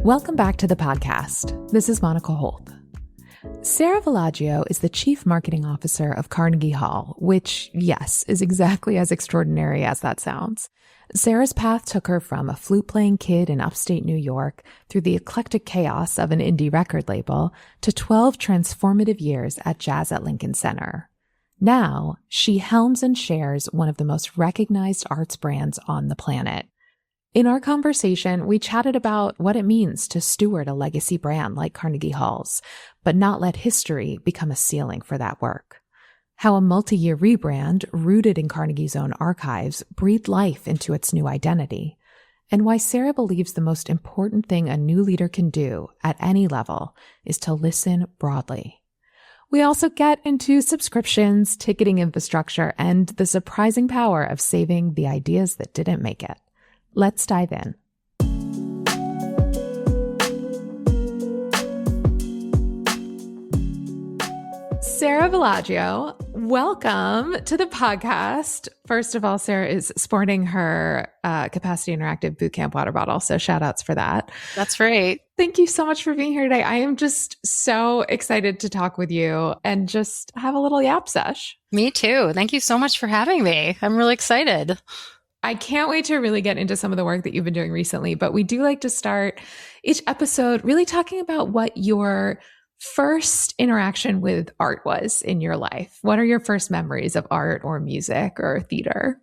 Welcome back to the podcast. This is Monica Holt. Sara Villagio is the Chief Marketing Officer of Carnegie Hall, which, yes, is exactly as extraordinary as that sounds. Sara's path took her from a flute-playing kid in upstate New York through the eclectic chaos of an indie record label to 12 transformative years at Jazz at Lincoln Center. Now, she helms and shares one of the most recognized arts brands on the planet. In our conversation, we chatted about what it means to steward a legacy brand like Carnegie Hall's, but not let history become a ceiling for that work. How a multi-year rebrand rooted in Carnegie's own archives breathed life into its new identity, and why Sara believes the most important thing a new leader can do at any level is to listen broadly. We also get into subscriptions, ticketing infrastructure, and the surprising power of saving the ideas that didn't make it. Let's dive in. Sara Villagio, welcome to the podcast. First of all, Sara is sporting her Capacity Interactive Bootcamp water bottle, so shout outs for that. That's great. Thank you so much for being here today. I am just so excited to talk with you and just have a little yap sesh. Me too. Thank you so much for having me. I'm really excited. I can't wait to really get into some of the work that you've been doing recently, but we do like to start each episode really talking about what your first interaction with art was in your life. What are your first memories of art or music or theater?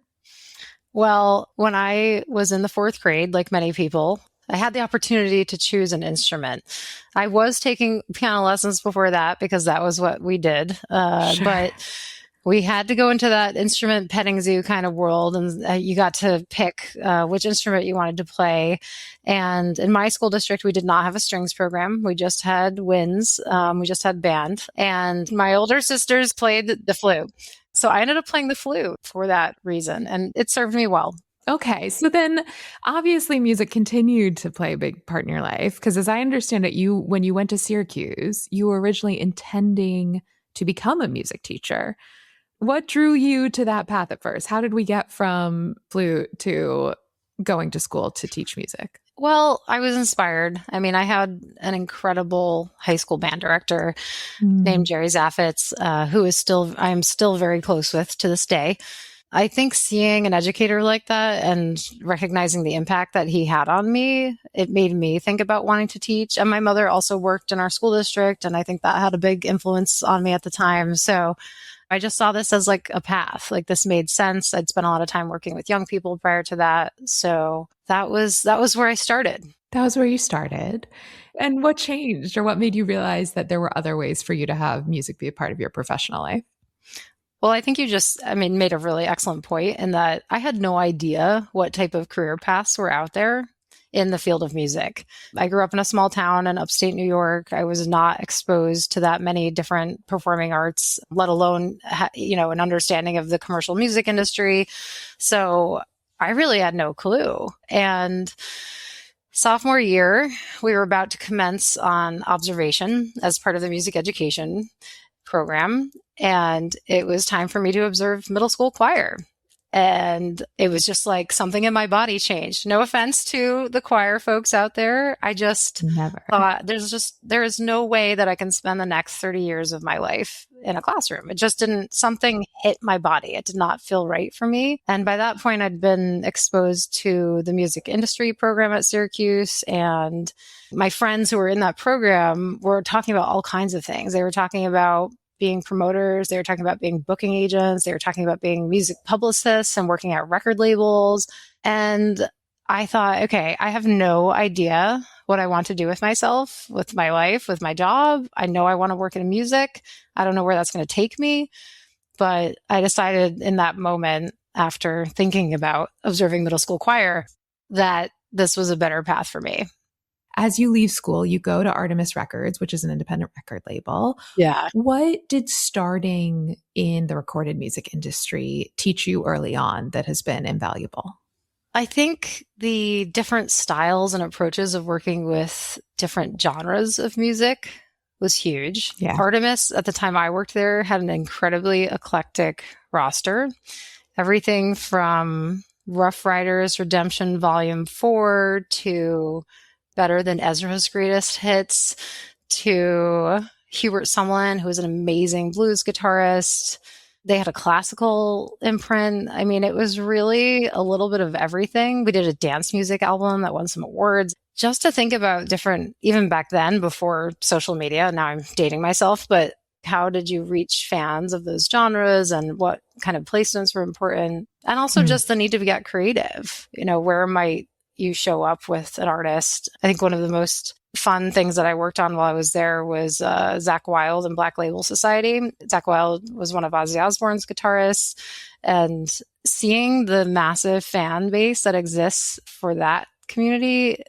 Well, when I was in the fourth grade, like many people, I had the opportunity to choose an instrument. I was taking piano lessons before that because that was what we did. Sure. But we had to go into that instrument petting zoo kind of world, and you got to pick which instrument you wanted to play. And in my school district, we did not have a strings program. We just had winds. We just had band. And my older sisters played the flute. So I ended up playing the flute for that reason, and it served me well. Okay. So then obviously music continued to play a big part in your life, because as I understand it, when you went to Syracuse, you were originally intending to become a music teacher. What drew you to that path at first? How did we get from flute to going to school to teach music? Well, I was inspired. I mean, I had an incredible high school band director named Jerry Zaffitz, who I'm still very close with to this day. I think seeing an educator like that and recognizing the impact that he had on me, it made me think about wanting to teach. And my mother also worked in our school district, and I think that had a big influence on me at the time. So I just saw this as like a path. Like this made sense. I'd spent a lot of time working with young people prior to that. So that was where I started. That was where you started. And what changed, or what made you realize that there were other ways for you to have music be a part of your professional life? Well, I think you made a really excellent point in that I had no idea what type of career paths were out there in the field of music. I grew up in a small town in upstate New York. I was not exposed to that many different performing arts, let alone, an understanding of the commercial music industry. So I really had no clue. And sophomore year, we were about to commence on observation as part of the music education program. And it was time for me to observe middle school choir. And it was just like something in my body changed. No offense to the choir folks out there. I just thought there is no way that I can spend the next 30 years of my life in a classroom. It just something hit my body. It did not feel right for me. And by that point, I'd been exposed to the music industry program at Syracuse, and my friends who were in that program were talking about all kinds of things. They were talking about being promoters. They were talking about being booking agents. They were talking about being music publicists and working at record labels. And I thought, okay, I have no idea what I want to do with myself, with my life, with my job. I know I want to work in music. I don't know where that's going to take me. But I decided in that moment, after thinking about observing middle school choir, that this was a better path for me. As you leave school, you go to Artemis Records, which is an independent record label. Yeah. What did starting in the recorded music industry teach you early on that has been invaluable? I think the different styles and approaches of working with different genres of music was huge. Yeah. Artemis, at the time I worked there, had an incredibly eclectic roster. Everything from Rough Riders Redemption Volume 4 to better than Ezra's greatest hits to Hubert Sumlin, who was an amazing blues guitarist. They had a classical imprint. I mean, it was really a little bit of everything. We did a dance music album that won some awards. Just to think about different, even back then before social media, now I'm dating myself, but how did you reach fans of those genres and what kind of placements were important? And also just the need to get creative. Where might you show up with an artist? I think one of the most fun things that I worked on while I was there was Zakk Wylde and Black Label Society. Zakk Wylde was one of Ozzy Osbourne's guitarists, and seeing the massive fan base that exists for that community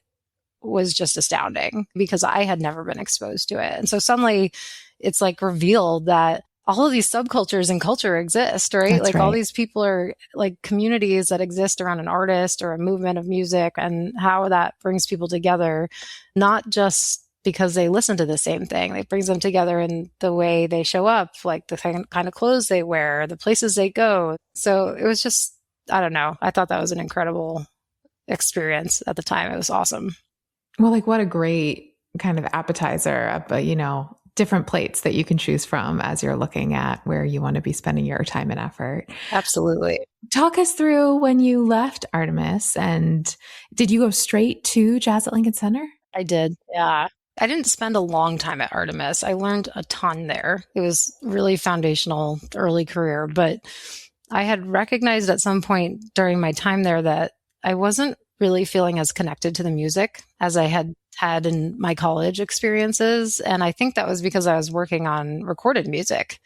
was just astounding because I had never been exposed to it. And so suddenly it's like revealed that all of these subcultures and culture exist, right? That's like right. all these people are like communities that exist around an artist or a movement of music, and how that brings people together, not just because they listen to the same thing. It brings them together in the way they show up, like the kind of clothes they wear, the places they go. So it was just, I don't know. I thought that was an incredible experience at the time. It was awesome. Well, like what a great kind of appetizer of, different plates that you can choose from as you're looking at where you want to be spending your time and effort. Absolutely. Talk us through when you left Artemis, and did you go straight to Jazz at Lincoln Center? I did. Yeah. I didn't spend a long time at Artemis. I learned a ton there. It was really foundational early career, but I had recognized at some point during my time there that I wasn't really feeling as connected to the music as I had in my college experiences. And I think that was because I was working on recorded music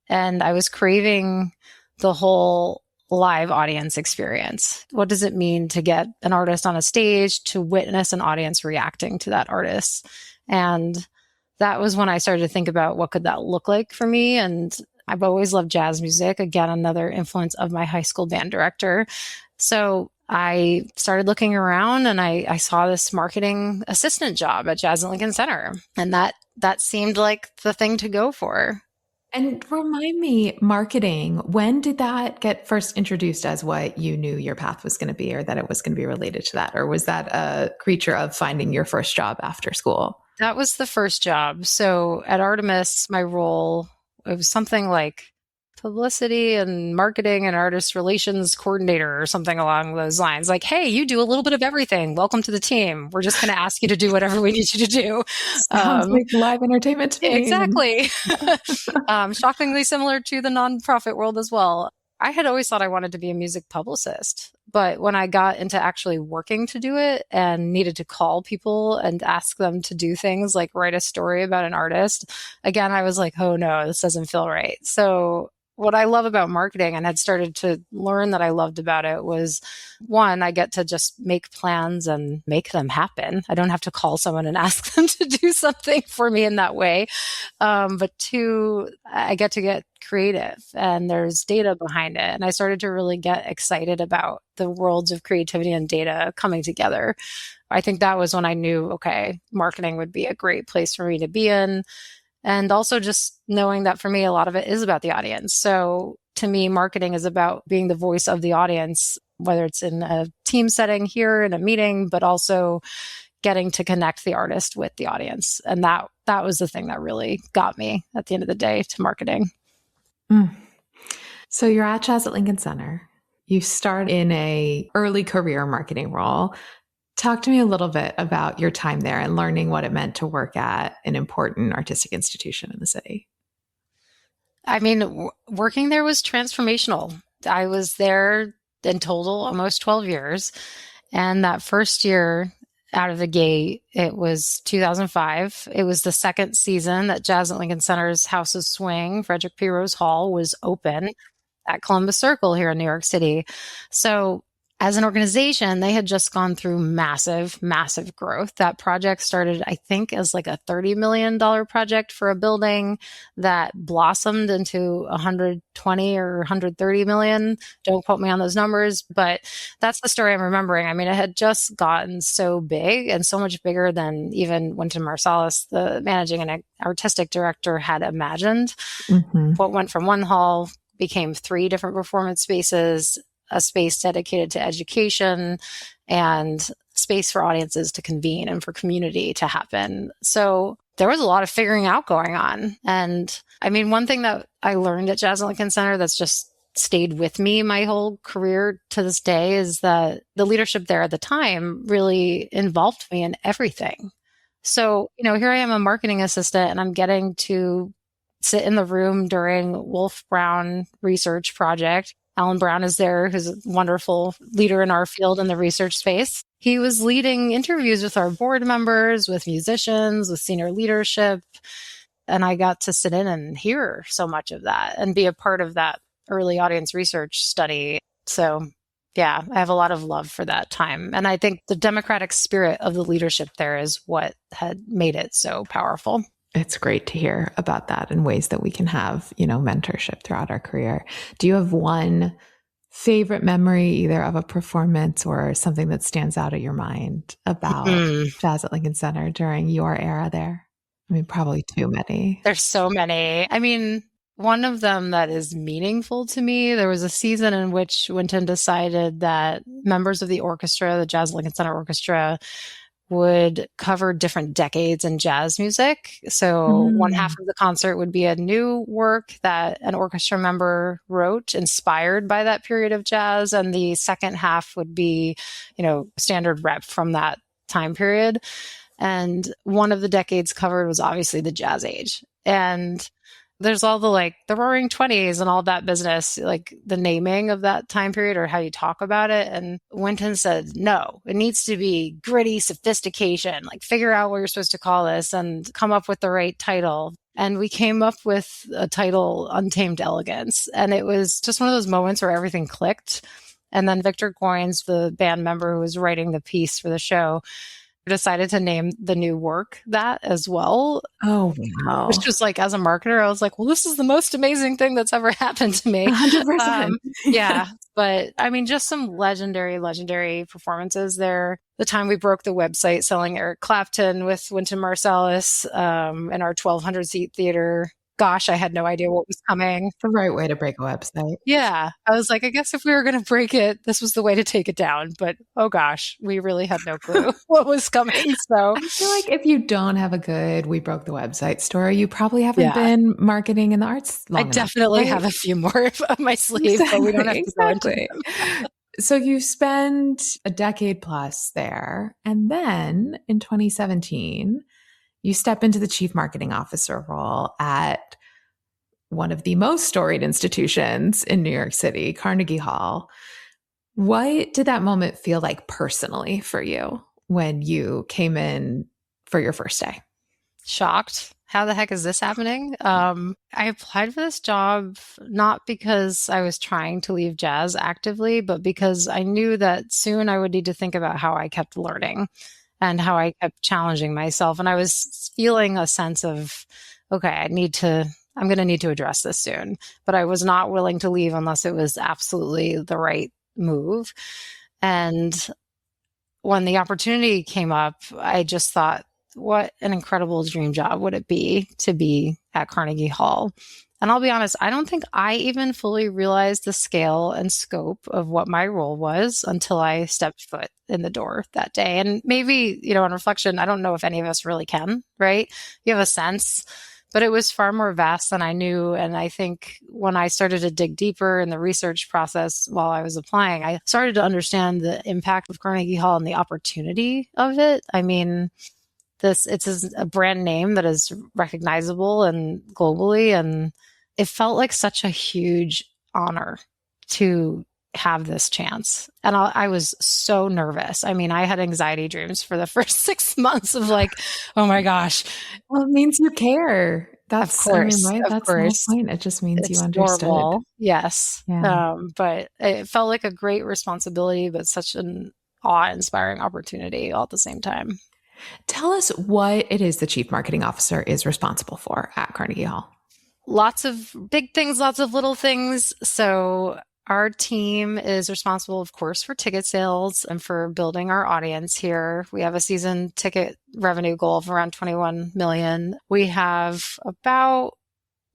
and I was craving the whole live audience experience. What does it mean to get an artist on a stage, to witness an audience reacting to that artist? And that was when I started to think about what could that look like for me. And I've always loved jazz music. Again, another influence of my high school band director. So I started looking around and I saw this marketing assistant job at Jazz at Lincoln Center. And that seemed like the thing to go for. And remind me, marketing, when did that get first introduced as what you knew your path was going to be, or that it was going to be related to that? Or was that a creature of finding your first job after school? That was the first job. So at Artemis, my role, it was something like publicity and marketing and artist relations coordinator or something along those lines. Like, hey, you do a little bit of everything. Welcome to the team. We're just going to ask you to do whatever we need you to do. Sounds like live entertainment to me. Exactly. Shockingly similar to the nonprofit world as well. I had always thought I wanted to be a music publicist, but when I got into actually working to do it and needed to call people and ask them to do things like write a story about an artist, again, I was like, oh no, this doesn't feel right. So what I love about marketing and had started to learn that I loved about it was, one, I get to just make plans and make them happen. I don't have to call someone and ask them to do something for me in that way. But two, I get to get creative and there's data behind it. And I started to really get excited about the worlds of creativity and data coming together. I think that was when I knew, okay, marketing would be a great place for me to be in. And also just knowing that for me, a lot of it is about the audience. So to me, marketing is about being the voice of the audience, whether it's in a team setting here in a meeting, but also getting to connect the artist with the audience. And that was the thing that really got me at the end of the day to marketing. So you're at Jazz at Lincoln Center. You start in a early career marketing role. Talk to me a little bit about your time there and learning what it meant to work at an important artistic institution in the city. I mean, working there was transformational. I was there in total almost 12 years. And that first year out of the gate, it was 2005. It was the second season that Jazz at Lincoln Center's House of Swing, Frederick P. Rose Hall, was open at Columbus Circle here in New York City. So as an organization, they had just gone through massive, massive growth. That project started, I think, as like a $30 million project for a building that blossomed into 120 or 130 million. Don't quote me on those numbers, but that's the story I'm remembering. I mean, it had just gotten so big and so much bigger than even Wynton Marsalis, the managing and artistic director, had imagined. Mm-hmm. What went from one hall became 3 different performance spaces, a space dedicated to education, and space for audiences to convene and for community to happen. So there was a lot of figuring out going on. And I mean, one thing that I learned at Jazz at Lincoln Center that's just stayed with me my whole career to this day is that the leadership there at the time really involved me in everything. So, here I am, a marketing assistant, and I'm getting to sit in the room during Wolf Brown research project. Alan Brown is there, who's a wonderful leader in our field in the research space. He was leading interviews with our board members, with musicians, with senior leadership. And I got to sit in and hear so much of that and be a part of that early audience research study. So yeah, I have a lot of love for that time. And I think the democratic spirit of the leadership there is what had made it so powerful. It's great to hear about that and ways that we can have, mentorship throughout our career. Do you have one favorite memory, either of a performance or something that stands out of your mind about Jazz at Lincoln Center during your era there? I mean, probably too many. There's so many. I mean, one of them that is meaningful to me, there was a season in which Wynton decided that members of the orchestra, the Jazz Lincoln Center Orchestra, would cover different decades in jazz music. So one half of the concert would be a new work that an orchestra member wrote, inspired by that period of jazz. And the second half would be, standard rep from that time period. And one of the decades covered was obviously the jazz age. And there's all the roaring 20s and all that business, like the naming of that time period or how you talk about it. And Wynton said, no, it needs to be gritty sophistication, like figure out what you're supposed to call this and come up with the right title. And we came up with a title, Untamed Elegance. And it was just one of those moments where everything clicked. And then Victor Goines, the band member who was writing the piece for the show, decided to name the new work that as well. Oh, wow. Which was as a marketer, I was like, well, this is the most amazing thing that's ever happened to me. 100%. Yeah. But I mean, just some legendary performances there. The time we broke the website selling Eric Clapton with Wynton Marsalis in our 1,200 seat theater. Gosh, I had no idea what was coming. The right way to break a website. Yeah. I was like, I guess if we were going to break it, this was the way to take it down. But oh gosh, we really had no clue what was coming. So I feel like if you don't have a good "we broke the website" story, you probably haven't been marketing in the arts long enough. Definitely have a few more up my sleeve, but we don't have to go into them. So you spend a decade plus there. And then in 2017, you step into the chief marketing officer role at one of the most storied institutions in New York City, Carnegie Hall. What did that moment feel like personally for you when you came in for your first day? Shocked. How the heck is this happening? I applied for this job not because I was trying to leave jazz actively, but because I knew that soon I would need to think about how I kept learning and how I kept challenging myself. And I was feeling a sense of, okay, I'm going to need to address this soon. But I was not willing to leave unless it was absolutely the right move. And when the opportunity came up, I just thought, what an incredible dream job would it be to be at Carnegie Hall? And I'll be honest, I don't think I even fully realized the scale and scope of what my role was until I stepped foot in the door that day. And maybe, on reflection, I don't know if any of us really can, right? You have a sense, but it was far more vast than I knew. And I think when I started to dig deeper in the research process while I was applying, I started to understand the impact of Carnegie Hall and the opportunity of it. I mean, it's a brand name that is recognizable and globally, and it felt like such a huge honor to have this chance. And I was so nervous. I mean, I had anxiety dreams for the first 6 months of oh my gosh. Well, it means you care. That's, of course, right? That's the whole point. It just means you understood. Normal. Yes. Yeah. But it felt like a great responsibility, but such an awe-inspiring opportunity all at the same time. Tell us what it is the chief marketing officer is responsible for at Carnegie Hall. Lots of big things, lots of little things. So our team is responsible, of course, for ticket sales and for building our audience here. We have a season ticket revenue goal of around 21 million. We have about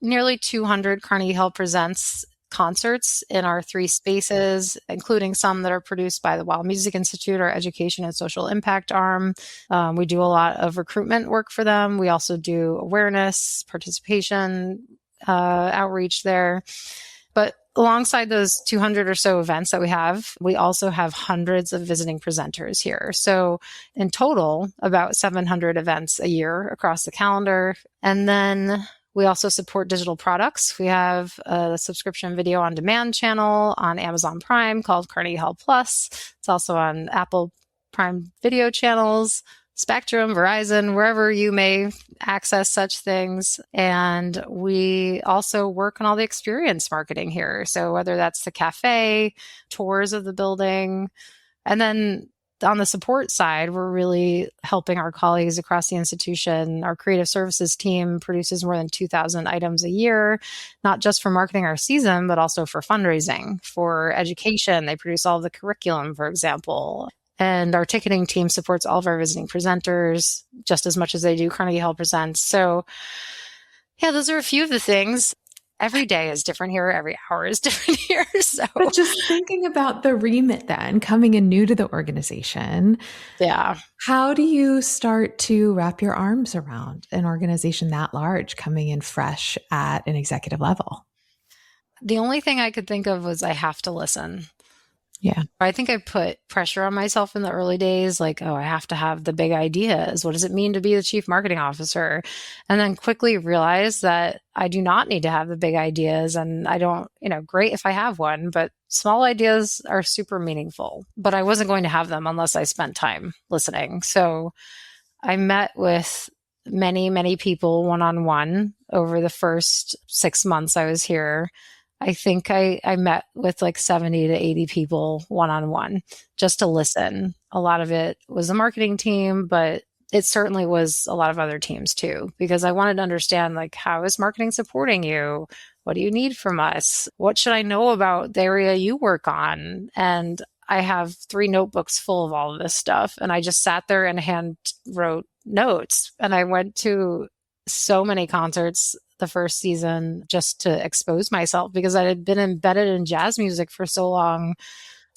nearly 200 Carnegie Hall Presents concerts in our 3 spaces, including some that are produced by the Wild Music Institute, our education and social impact arm. We do a lot of recruitment work for them. We also do awareness, participation, outreach there. But alongside those 200 or so events that we also have hundreds of visiting presenters here. So in total, about 700 events a year across the calendar. And then we also support digital products. We have a subscription video on demand channel on Amazon Prime called Carnegie Hall Plus. It's also on Apple Prime video channels, Spectrum, Verizon, wherever you may access such things. And we also work on all the experience marketing here. So whether that's the cafe, tours of the building, and then on the support side, we're really helping our colleagues across the institution. Our creative services team produces more than 2,000 items a year, not just for marketing our season, but also for fundraising, for education. They produce all of the curriculum, for example. And our ticketing team supports all of our visiting presenters just as much as they do Carnegie Hall Presents. So yeah, those are a few of the things. Every day is different here. Every hour is different here. So, But just thinking about the remit then, coming in new to the organization, yeah. how do you start to wrap your arms around an organization that large coming in fresh at an executive level? The only thing I could think of was I have to listen. Yeah. I think I put pressure on myself in the early days, like, oh, I have to have the big ideas. What does it mean to be the chief marketing officer? And then quickly realized that I do not need to have the big ideas. And I don't, great if I have one, but small ideas are super meaningful. But I wasn't going to have them unless I spent time listening. So I met with many, many people one-on-one over the first 6 months I was here. I think I met with like 70 to 80 people one-on-one just to listen. A lot of it was the marketing team, but it certainly was a lot of other teams too, because I wanted to understand, like, how is marketing supporting you? What do you need from us? What should I know about the area you work on? And I have 3 notebooks full of all of this stuff. And I just sat there and hand wrote notes. And I went to so many concerts the first season just to expose myself, because I had been embedded in jazz music for so long,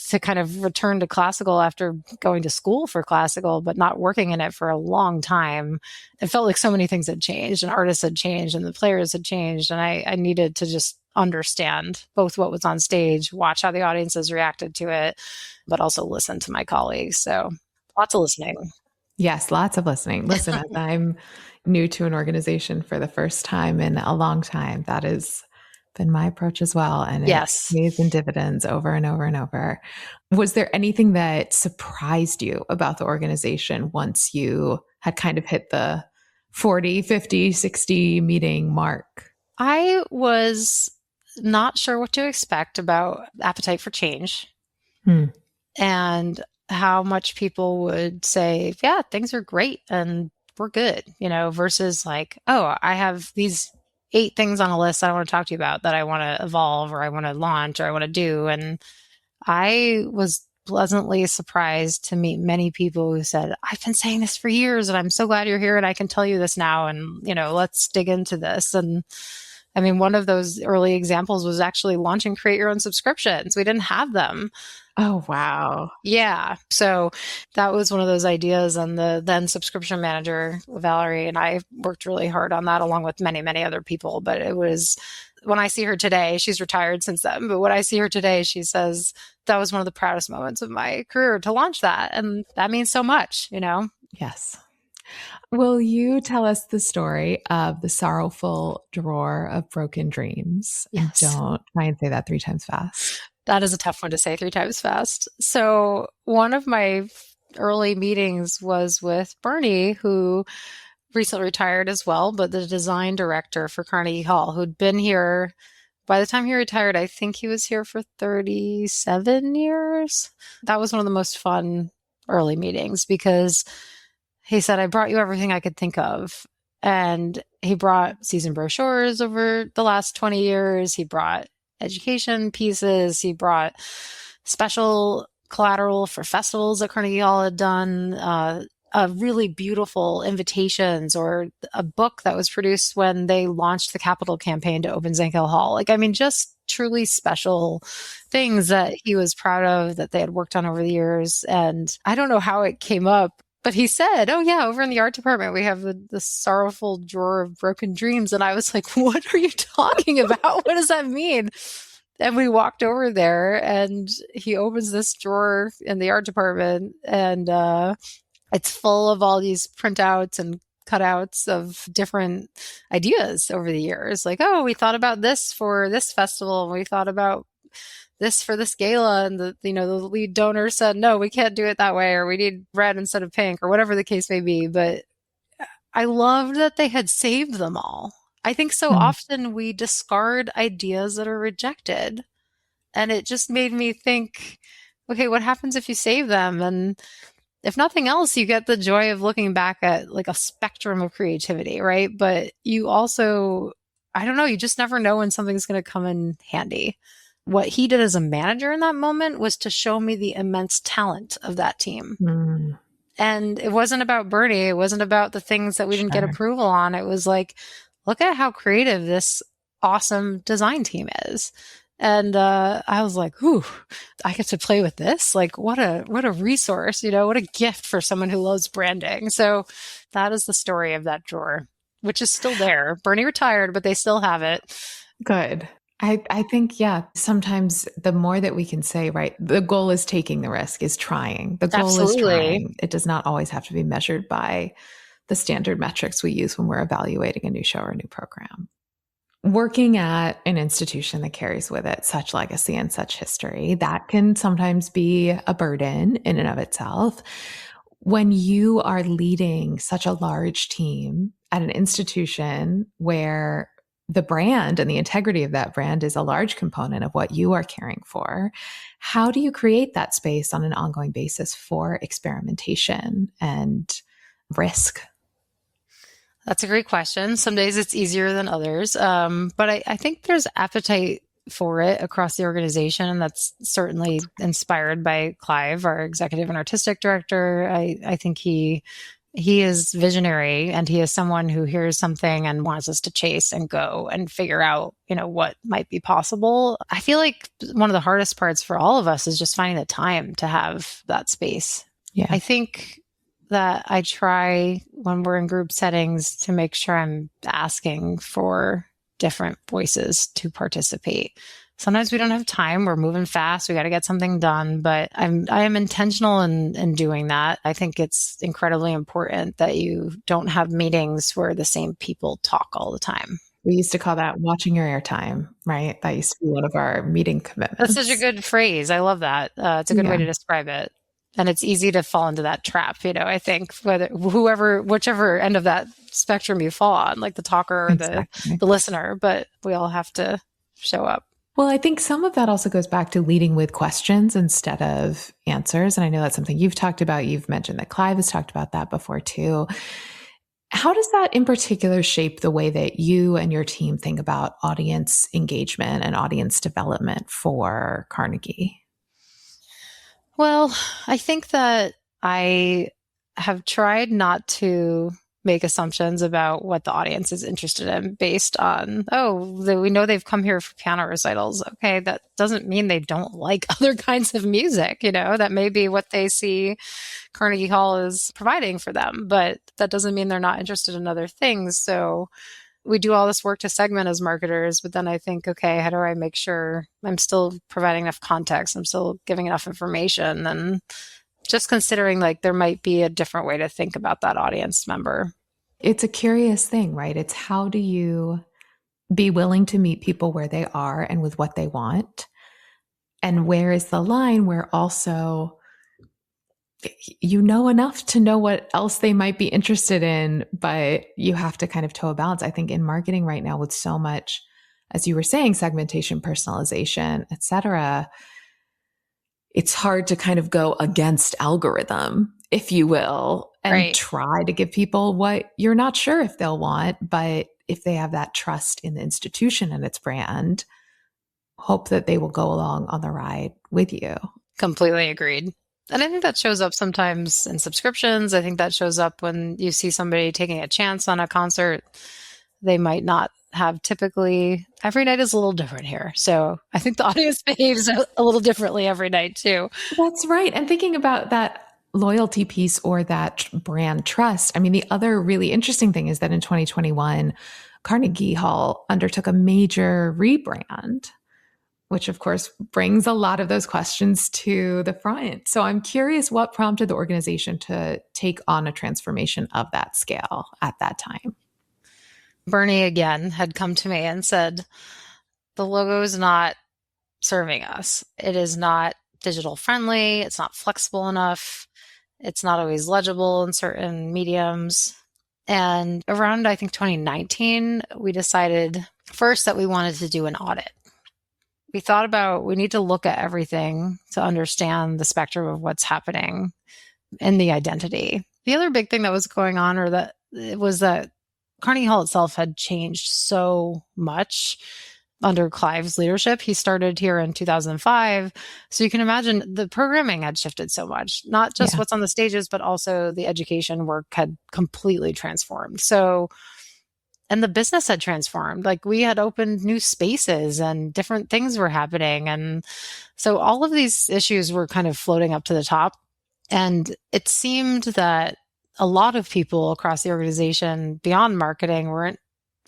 to kind of return to classical after going to school for classical, but not working in it for a long time. It felt like so many things had changed, and artists had changed, and the players had changed. And I needed to just understand both what was on stage, watch how the audiences reacted to it, but also listen to my colleagues. So lots of listening. Yes, lots of listening. Listen, as I'm new to an organization for the first time in a long time, that has been my approach as well. And it pays in dividends over and over and over. Was there anything that surprised you about the organization once you had kind of hit the 40, 50, 60 meeting mark? I was not sure what to expect about appetite for change. And how much people would say, yeah, things are great and we're good, versus like, oh, I have these 8 things on a list I want to talk to you about that I want to evolve, or I want to launch, or I want to do. And I was pleasantly surprised to meet many people who said, I've been saying this for years and I'm so glad you're here and I can tell you this now. And, let's dig into this. And I mean, one of those early examples was actually launching Create Your Own subscriptions. We didn't have them. Oh, wow. Yeah. So that was one of those ideas. And the then subscription manager, Valerie, and I worked really hard on that, along with many, many other people. But it was, when I see her today, she's retired since then, but when I see her today, she says, that was one of the proudest moments of my career to launch that. And that means so much, Yes. Will you tell us the story of the sorrowful drawer of broken dreams? Yes. Don't try and say that 3 times fast. That is a tough one to say 3 times fast. So one of my early meetings was with Bernie, who recently retired as well, but the design director for Carnegie Hall, who'd been here. By the time he retired, I think he was here for 37 years. That was one of the most fun early meetings, because he said, I brought you everything I could think of. And he brought season brochures over the last 20 years. He brought education pieces. He brought special collateral for festivals that Carnegie Hall had done, really beautiful invitations or a book that was produced when they launched the Capitol campaign to open St. Hall. Like, I mean, just truly special things that he was proud of that they had worked on over the years. And I don't know how it came up, but he said, oh yeah, over in the art department, we have the sorrowful drawer of broken dreams. And I was like, what are you talking about? What does that mean? And we walked over there and he opens this drawer in the art department and, it's full of all these printouts and cutouts of different ideas over the years. Like, oh, we thought about this for this festival. We thought about this for this gala. And the lead donor said, no, we can't do it that way. Or we need red instead of pink or whatever the case may be. But I loved that they had saved them all. I think so often we discard ideas that are rejected. And it just made me think, okay, what happens if you save them? And if nothing else, you get the joy of looking back at like a spectrum of creativity, right? But you also, I don't know, you just never know when something's going to come in handy. What he did as a manager in that moment was to show me the immense talent of that team. Mm. And it wasn't about Bernie. It wasn't about the things that we didn't get approval on. It was like, look at how creative this awesome design team is. And I was like, ooh, I get to play with this. Like, what a resource, what a gift for someone who loves branding. So that is the story of that drawer, which is still there. Bernie retired, but they still have it. Good. I think, yeah, sometimes the more that we can say, right, the goal is taking the risk, is trying. The goal is trying. It does not always have to be measured by the standard metrics we use when we're evaluating a new show or a new program. Working at an institution that carries with it such legacy and such history, that can sometimes be a burden in and of itself. When you are leading such a large team at an institution where the brand and the integrity of that brand is a large component of what you are caring for, how do you create that space on an ongoing basis for experimentation and risk? That's a great question. Some days it's easier than others. But I think there's appetite for it across the organization. And that's certainly inspired by Clive, our executive and artistic director. I think he is visionary and he is someone who hears something and wants us to chase and go and figure out, what might be possible. I feel like one of the hardest parts for all of us is just finding the time to have that space. Yeah. I think that I try when we're in group settings to make sure I'm asking for different voices to participate. Sometimes we don't have time. We're moving fast. We got to get something done, but I am intentional in doing that. I think it's incredibly important that you don't have meetings where the same people talk all the time. We used to call that watching your airtime, right? That used to be one of our meeting commitments. That's such a good phrase. I love that. It's a good way to describe it. And it's easy to fall into that trap, I think whichever end of that spectrum you fall on, like the talker or the listener, but we all have to show up. Well, I think some of that also goes back to leading with questions instead of answers. And I know that's something you've talked about. You've mentioned that Clive has talked about that before too. How does that in particular shape the way that you and your team think about audience engagement and audience development for Carnegie? Well, I think that I have tried not to make assumptions about what the audience is interested in based on, we know they've come here for piano recitals. Okay, that doesn't mean they don't like other kinds of music, that may be what they see Carnegie Hall is providing for them, but that doesn't mean they're not interested in other things. So we do all this work to segment as marketers, but then I think, okay, how do I make sure I'm still providing enough context? I'm still giving enough information, and just considering like there might be a different way to think about that audience member. It's a curious thing, right? It's how do you be willing to meet people where they are and with what they want? And where is the line where also enough to know what else they might be interested in, but you have to kind of toe a balance. I think in marketing right now with so much, as you were saying, segmentation, personalization, et cetera, it's hard to kind of go against algorithm, if you will, and try to give people what you're not sure if they'll want. But if they have that trust in the institution and its brand, hope that they will go along on the ride with you. Completely agreed. And I think that shows up sometimes in subscriptions. I think that shows up when you see somebody taking a chance on a concert they might not have typically. Every night is a little different here. So I think the audience behaves a little differently every night too. That's right. And thinking about that loyalty piece or that brand trust, I mean, the other really interesting thing is that in 2021, Carnegie Hall undertook a major rebrand, which of course brings a lot of those questions to the front. So I'm curious what prompted the organization to take on a transformation of that scale at that time. Bernie again had come to me and said, the logo is not serving us. It is not digital friendly. It's not flexible enough. It's not always legible in certain mediums. And around, I think, 2019, we decided first that we wanted to do an audit. We thought about, we need to look at everything to understand the spectrum of what's happening in the identity. The other big thing that was going on was that Carnegie Hall itself had changed so much under Clive's leadership. He started here in 2005. So you can imagine the programming had shifted so much, not just what's on the stages, but also the education work had completely transformed. So, and the business had transformed. Like we had opened new spaces and different things were happening. And so all of these issues were kind of floating up to the top. And it seemed that a lot of people across the organization beyond marketing weren't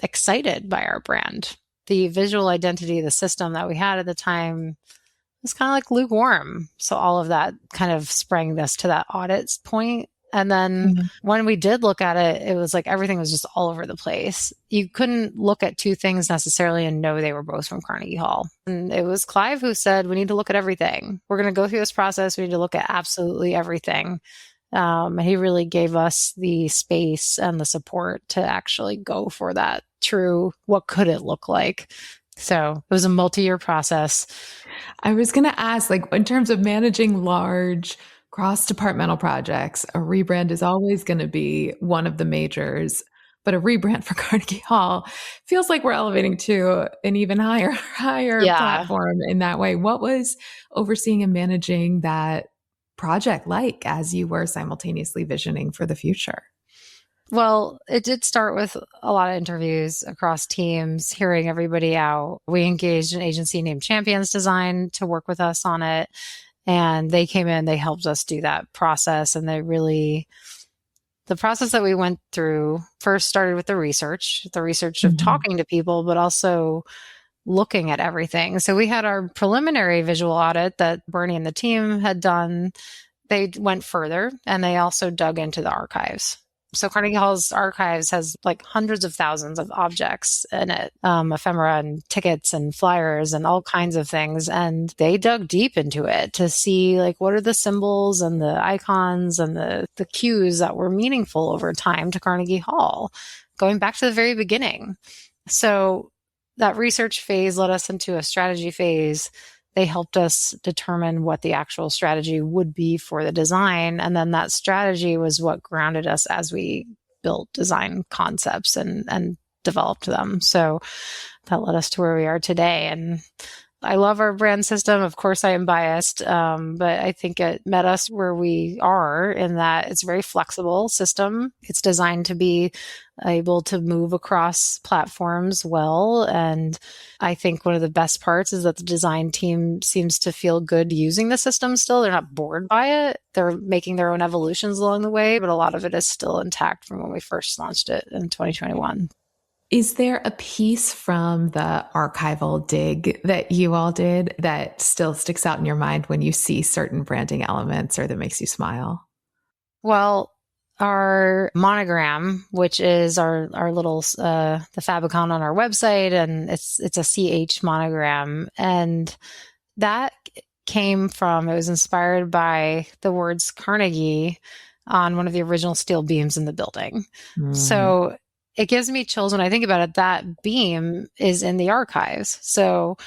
excited by our brand. The visual identity, the system that we had at the time was kind of like lukewarm. So all of that kind of sprang us to that audit point. And then when we did look at it, it was like everything was just all over the place. You couldn't look at two things necessarily and know they were both from Carnegie Hall. And it was Clive who said, we need to look at everything. We're going to go through this process. We need to look at absolutely everything. He really gave us the space and the support to actually go for that true, what could it look like? So it was a multi-year process. I was going to ask, like, in terms of managing large cross-departmental projects, a rebrand is always going to be one of the majors, but a rebrand for Carnegie Hall feels like we're elevating to an even higher platform in that way. What was overseeing and managing that project like as you were simultaneously visioning for the future? Well, it did start with a lot of interviews across teams, hearing everybody out. We engaged an agency named Champions Design to work with us on it. And they came in, they helped us do that process. And the process that we went through first started with the research of talking to people, but also looking at everything. So we had our preliminary visual audit that Bernie and the team had done. They went further and they also dug into the archives. So Carnegie Hall's archives has like hundreds of thousands of objects in it, ephemera and tickets and flyers and all kinds of things. And they dug deep into it to see like what are the symbols and the icons and the cues that were meaningful over time to Carnegie Hall, going back to the very beginning. So that research phase led us into a strategy phase. They helped us determine what the actual strategy would be for the design. And then that strategy was what grounded us as we built design concepts and developed them. So that led us to where we are today. And I love our brand system. Of course, I am biased, but I think it met us where we are in that it's a very flexible system. It's designed to be able to move across platforms well. And I think one of the best parts is that the design team seems to feel good using the system still. They're not bored by it. They're making their own evolutions along the way, but a lot of it is still intact from when we first launched it in 2021. Is there a piece from the archival dig that you all did that still sticks out in your mind when you see certain branding elements or that makes you smile? Well, our monogram, which is our little the favicon on our website, and it's a CH monogram, and that it was inspired by the words Carnegie on one of the original steel beams in the building. So it gives me chills when I think about it. That beam is in the archives. So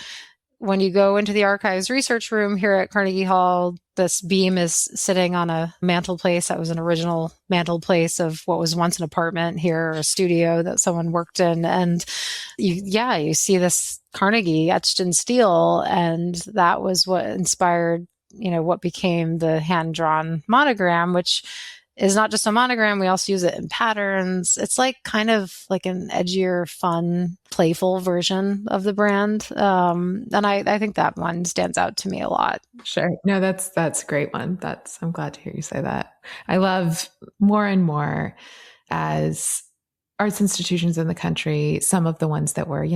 when you go into the archives research room here at Carnegie Hall, this beam is sitting on a mantel place that was an original mantel place of what was once an apartment here, or a studio that someone worked in. And you see this Carnegie etched in steel. And that was what inspired what became the hand-drawn monogram, which is not just a monogram. We also use it in patterns. It's like kind of like an edgier, fun, playful version of the brand. And I think that one stands out to me a lot. Sure. No, that's a great one. I'm glad to hear you say that. I love more and more as arts institutions in the country, some of the ones that were,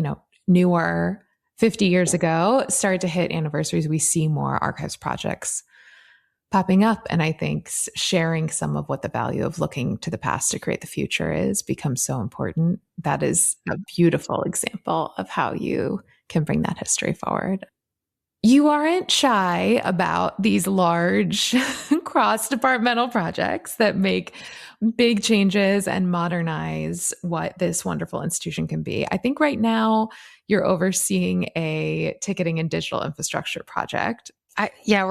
newer 50 years ago started to hit anniversaries. We see more archives projects popping up. And I think sharing some of what the value of looking to the past to create the future is becomes so important. That is a beautiful example of how you can bring that history forward. You aren't shy about these large cross-departmental projects that make big changes and modernize what this wonderful institution can be. I think right now you're overseeing a ticketing and digital infrastructure project. I think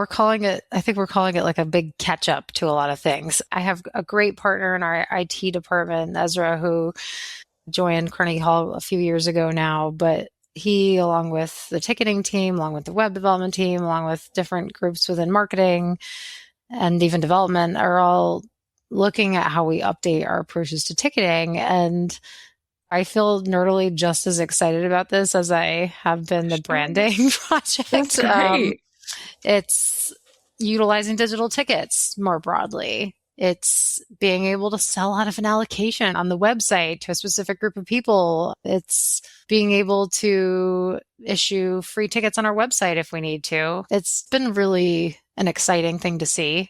we're calling it like a big catch up to a lot of things. I have a great partner in our IT department, Ezra, who joined Carnegie Hall a few years ago now, but he, along with the ticketing team, along with the web development team, along with different groups within marketing and even development, are all looking at how we update our approaches to ticketing. And I feel nerdily just as excited about this as I have been the branding project. That's great. It's utilizing digital tickets more broadly. It's being able to sell out of an allocation on the website to a specific group of people. It's being able to issue free tickets on our website if we need to. It's been really an exciting thing to see.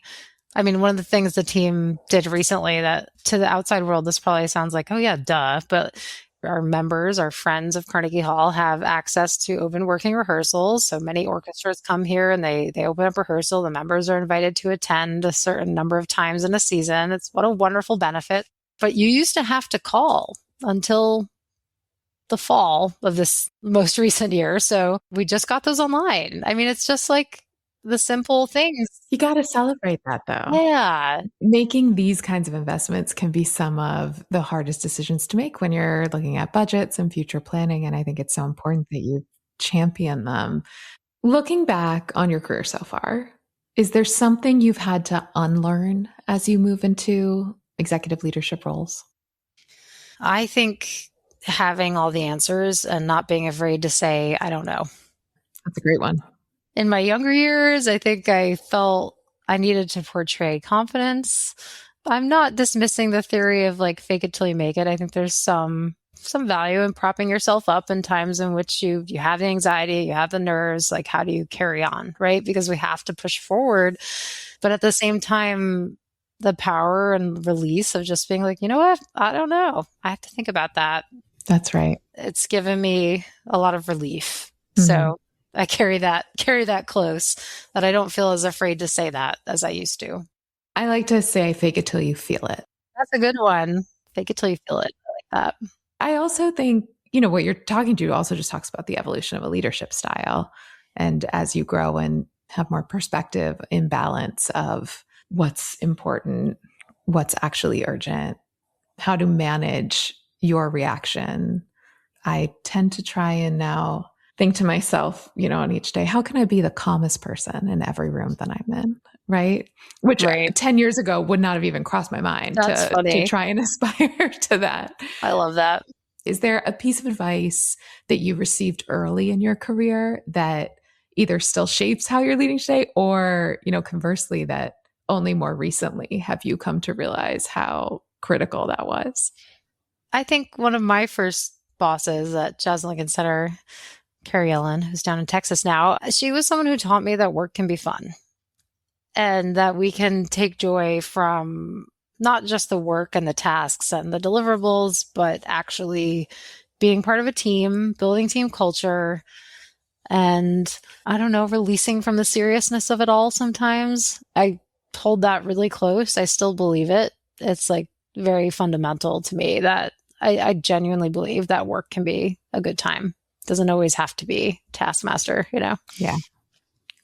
I mean, one of the things the team did recently that to the outside world, this probably sounds like, oh yeah, duh, but our members, our friends of Carnegie Hall have access to open working rehearsals. So many orchestras come here and they open up rehearsal. The members are invited to attend a certain number of times in a season. It's what a wonderful benefit. But you used to have to call until the fall of this most recent year. So we just got those online. I mean, it's just like the simple things. You got to celebrate that though. Yeah. Making these kinds of investments can be some of the hardest decisions to make when you're looking at budgets and future planning. And I think it's so important that you champion them. Looking back on your career so far, is there something you've had to unlearn as you move into executive leadership roles? I think having all the answers and not being afraid to say, I don't know. That's a great one. In my younger years, I think I felt I needed to portray confidence. I'm not dismissing the theory of like fake it till you make it. I think there's some value in propping yourself up in times in which you have the anxiety, you have the nerves, like how do you carry on, right? Because we have to push forward. But at the same time, the power and release of just being like, you know what? I don't know. I have to think about that. That's right. It's given me a lot of relief. Mm-hmm. So I carry that close, that I don't feel as afraid to say that as I used to. I like to say fake it till you feel it. That's a good one. Fake it till you feel it. I like that. I also think, what you're talking to also just talks about the evolution of a leadership style. And as you grow and have more perspective in balance of what's important, what's actually urgent, how to manage your reaction, I tend to try and now think to myself, on each day, how can I be the calmest person in every room that I'm in, right? Which 10 years ago would not have even crossed my mind to try and aspire to that. I love that. Is there a piece of advice that you received early in your career that either still shapes how you're leading today or, conversely, that only more recently have you come to realize how critical that was? I think one of my first bosses at Jazz and Lincoln Center, Carrie Ellen, who's down in Texas now, she was someone who taught me that work can be fun and that we can take joy from not just the work and the tasks and the deliverables, but actually being part of a team, building team culture, and I don't know, releasing from the seriousness of it all sometimes. I hold that really close. I still believe it. It's like very fundamental to me that I genuinely believe that work can be a good time. Doesn't always have to be taskmaster, Yeah.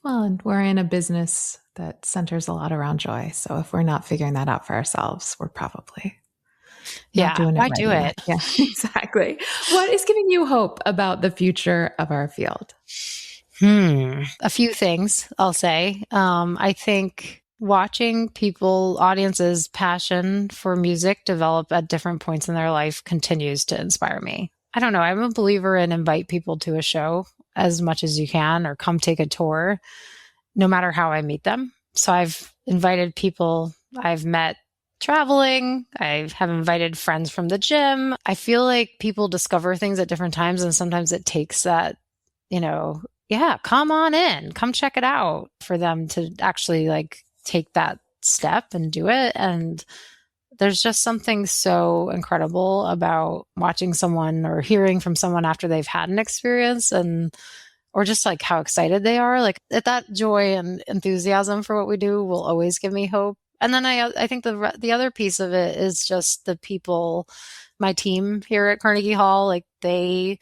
Well, and we're in a business that centers a lot around joy. So if we're not figuring that out for ourselves, we're probably not doing it. Why do it? Yeah, exactly. What is giving you hope about the future of our field? A few things I'll say. I think watching audiences' passion for music develop at different points in their life continues to inspire me. I don't know. I'm a believer in invite people to a show as much as you can or come take a tour, no matter how I meet them. So I've invited people I've met traveling. I have invited friends from the gym. I feel like people discover things at different times, and sometimes it takes that, yeah, come on in, come check it out for them to actually like take that step and do it. And there's just something so incredible about watching someone or hearing from someone after they've had an experience or just like how excited they are. Like that joy and enthusiasm for what we do will always give me hope. And then I think the other piece of it is just the people, my team here at Carnegie Hall, like they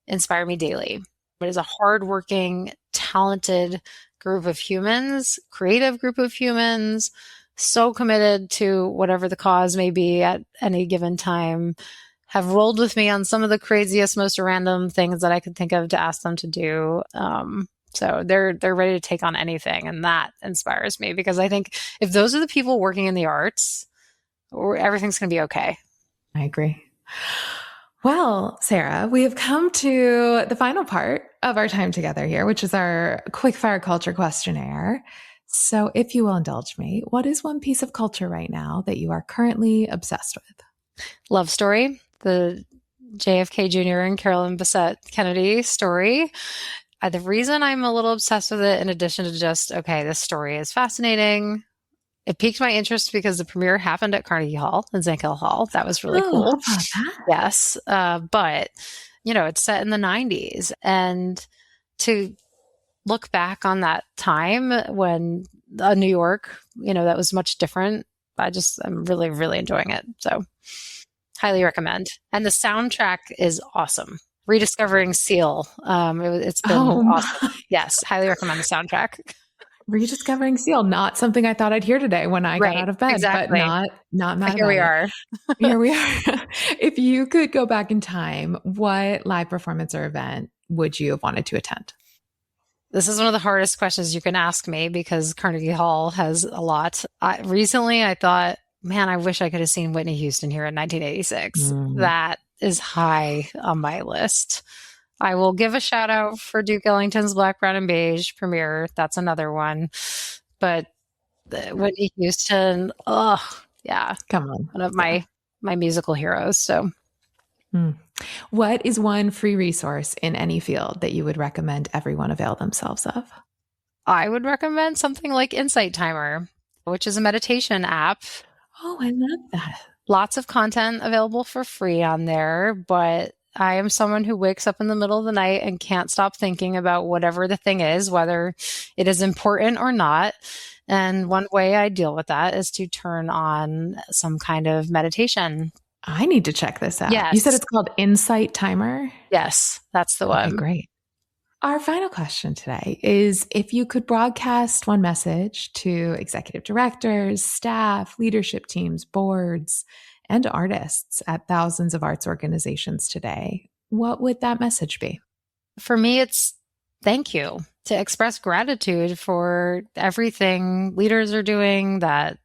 inspire me daily. It is a hardworking, talented group of humans, creative group of humans, so committed to whatever the cause may be at any given time, have rolled with me on some of the craziest, most random things that I could think of to ask them to do. So they're ready to take on anything. And that inspires me because I think if those are the people working in the arts, everything's going to be okay. I agree. Well, Sara, we have come to the final part of our time together here, which is our quickfire culture questionnaire. So if you will indulge me, what is one piece of culture right now that you are currently obsessed with? Love story, the JFK Jr. and Carolyn Bessette Kennedy story. The reason I'm a little obsessed with it, in addition to just, okay, this story is fascinating. It piqued my interest because the premiere happened at Carnegie Hall and Zankill Hall. That was really cool. How about that? Yes. But, it's set in the 90s. And to look back on that time when New York, that was much different. I'm really, really enjoying it. So highly recommend. And the soundtrack is awesome. Rediscovering Seal. It's been awesome. Yes. Highly recommend the soundtrack. Rediscovering Seal, not something I thought I'd hear today when I got out of bed, exactly. But not mad Here we are. Here we are. If you could go back in time, what live performance or event would you have wanted to attend? This is one of the hardest questions you can ask me because Carnegie Hall has a lot. Recently, I thought, man, I wish I could have seen Whitney Houston here in 1986. That is high on my list. I will give a shout out for Duke Ellington's Black, Brown, and Beige premiere. That's another one. But Whitney Houston, yeah. Come on. One of my musical heroes. So, what is one free resource in any field that you would recommend everyone avail themselves of? I would recommend something like Insight Timer, which is a meditation app. Oh, I love that. Lots of content available for free on there, but I am someone who wakes up in the middle of the night and can't stop thinking about whatever the thing is, whether it is important or not. And one way I deal with that is to turn on some kind of meditation. I need to check this out. Yes. You said it's called Insight Timer? Yes, that's the one. Okay, great. Our final question today is if you could broadcast one message to executive directors, staff, leadership teams, boards, and artists at thousands of arts organizations today, what would that message be? For me, it's thank you, to express gratitude for everything leaders are doing, that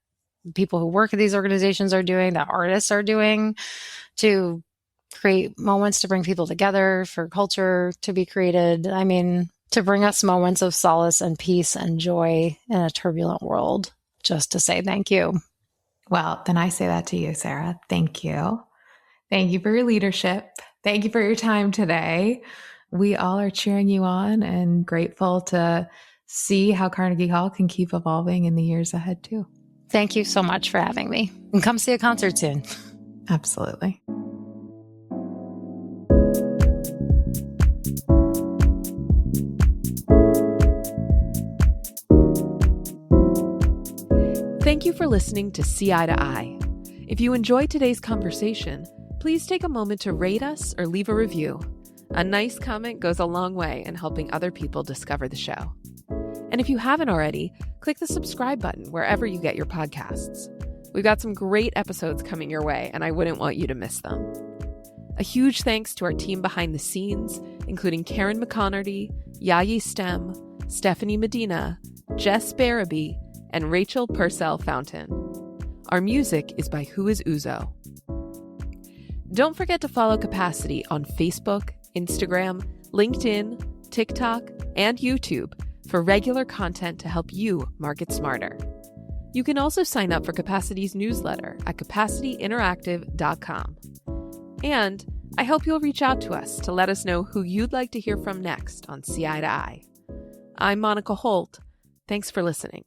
people who work at these organizations are doing, that artists are doing, to create moments to bring people together, for culture to be created. I mean, to bring us moments of solace and peace and joy in a turbulent world, just to say thank you. Well, then I say that to you, Sara. Thank you. Thank you for your leadership. Thank you for your time today. We all are cheering you on and grateful to see how Carnegie Hall can keep evolving in the years ahead, too. Thank you so much for having me. And come see a concert soon. Absolutely. Thank you for listening to See Eye to Eye. If you enjoyed today's conversation, please take a moment to rate us or leave a review. A nice comment goes a long way in helping other people discover the show. And if you haven't already, click the subscribe button wherever you get your podcasts. We've got some great episodes coming your way, and I wouldn't want you to miss them. A huge thanks to our team behind the scenes, including Karen McConerty, Yayi Stem, Stephanie Medina, Jess Barabee, and Rachel Purcell Fountain. Our music is by Who Is Uzo. Don't forget to follow Capacity on Facebook, Instagram, LinkedIn, TikTok, and YouTube for regular content to help you market smarter. You can also sign up for Capacity's newsletter at capacityinteractive.com. And I hope you'll reach out to us to let us know who you'd like to hear from next on CI to I. I'm Monica Holt. Thanks for listening.